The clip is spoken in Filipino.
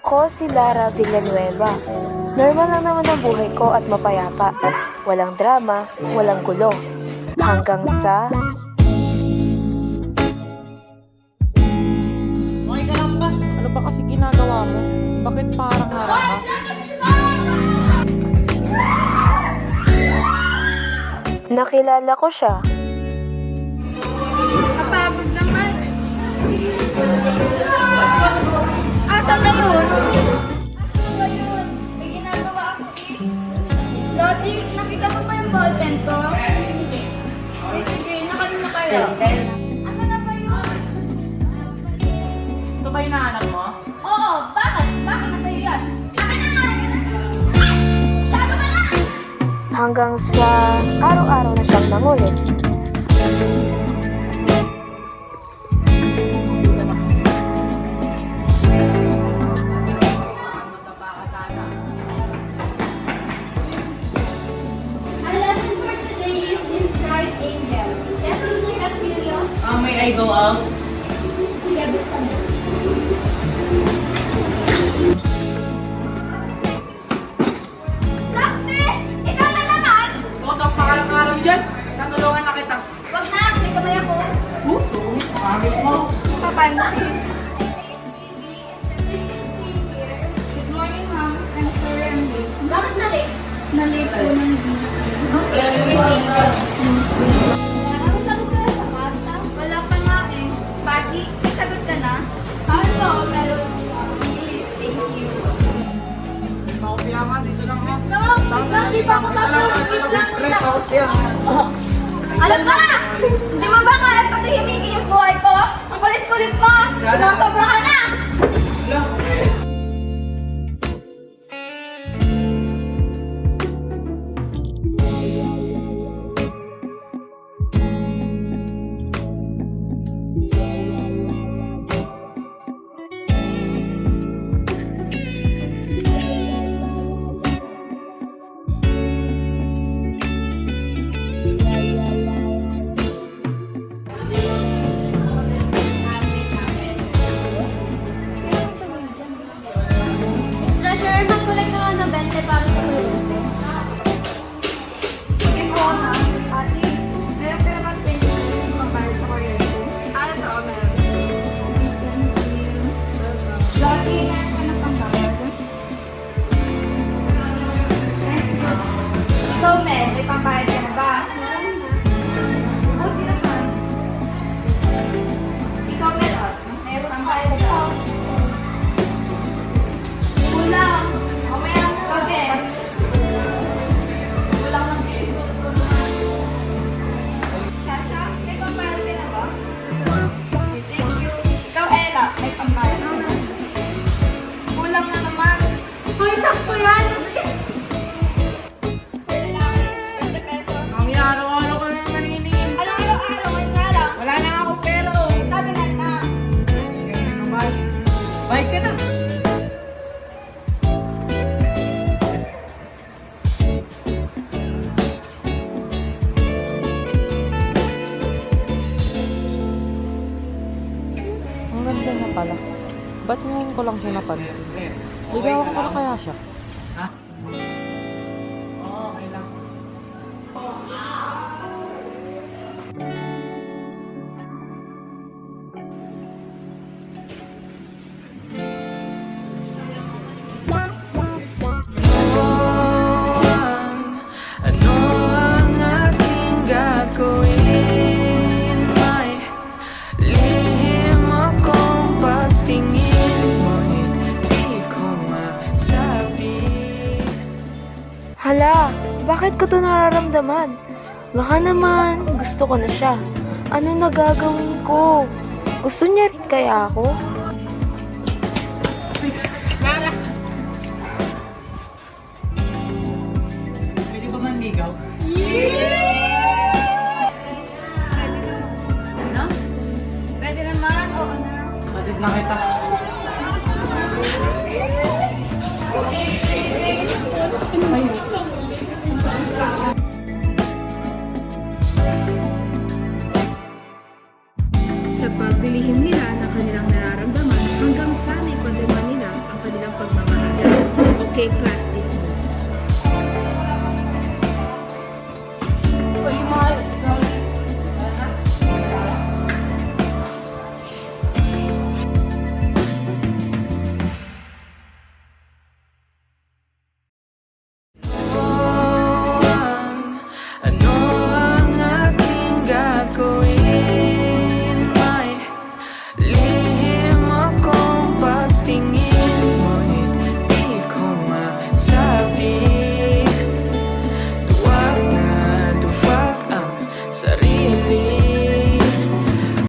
Ako si Lara Villanueva. Normal lang naman ang buhay ko at mapayapa. Walang drama, walang gulo. Hanggang sa... Okay ka lang ba? Ano ba kasi ginagawa mo? Bakit parang harang ka? Nakilala ko siya. Kapagod naman. Asan na yun? Asan ba yun? May ginagawa ako eh. Lodi, nakita mo ba yung ballpen ko? Eh sige, nakanina kayo. Asan na ba yun? Ito ba hinahanap mo? Oo, bakit? Bakit nasa'yo yan? Akin na nga! Shadow ka na! Hanggang sa araw-araw na siyang nangulit. Our lesson for today is Inscribed Angel. Yes, Mr. Castillo? May I go out? Sige, buksan mo. Lakte! Ikaw na naman! Huwag kang pakarang-araw dyan. Natulungan na kita. Wag na, may kamay ako. Puso? Pangit mo. Papansin. We can see here. Good morning, ma'am. I'm sorry I'm late. Bakit na late? Na-late po ng busy. Okay, everything. Wala mo sagot ka sa kanta? Wala pa nga eh. Pagi, may sagot ka na? Ano? Meron. Thank you. Maupya ka, dito lang ha. No, hindi pa ako tapos. Wait lang muna. Alam ka! Hindi mo ba kaya patahimikin yung buhay ko? Ang kulit-kulit mo! Sinasobra ka na! Treasure, mag-collect ka nga ng 20 para sa kuryente. Sige po, ha? Ate, meron pero mas 20 pesos pambayad sa kuryente. Ito, meron. Lagi, meron ka ng pambayad. Ikaw, Mel, may pambayad ka na ba? Oh, di naman. Ikaw, Mel, meron pambayad ka ba? Kulang. Mamaya mo. Bakit? Kulang ng peso. Sasha, may pambayad ka na ba? Okay, thank you. Ikaw, Ella, may pambayad ka na. Kulang na naman. Hoy, sakto yan! For lalaki, 20 pesos. Mami, araw-araw ka na maniningin. Anong araw-araw? Ngayon nga lang. Wala na akong pera. Sabi na na. Sige na naman. Bye ka na. Ang ganda niya pala. Ba't ngayon ko lang siya napansin? Ligawan ko pala kaya siya? Ha? Oo, okay lang. Ano ang aking gagawin? May lihim akong pagtingin, ngunit di ko masabi. Hala, bakit ko to nararamdaman? Baka naman, gusto ko na siya. Ano na gagawin ko? Gusto niya rin kaya ako? Pwede ba manligaw? Ano? Pwede naman, oo na. Batid na kita. Sa paglilihim nila ng kanilang nararamdaman hanggang sa naipaglaman nila ang kanilang Okay, class.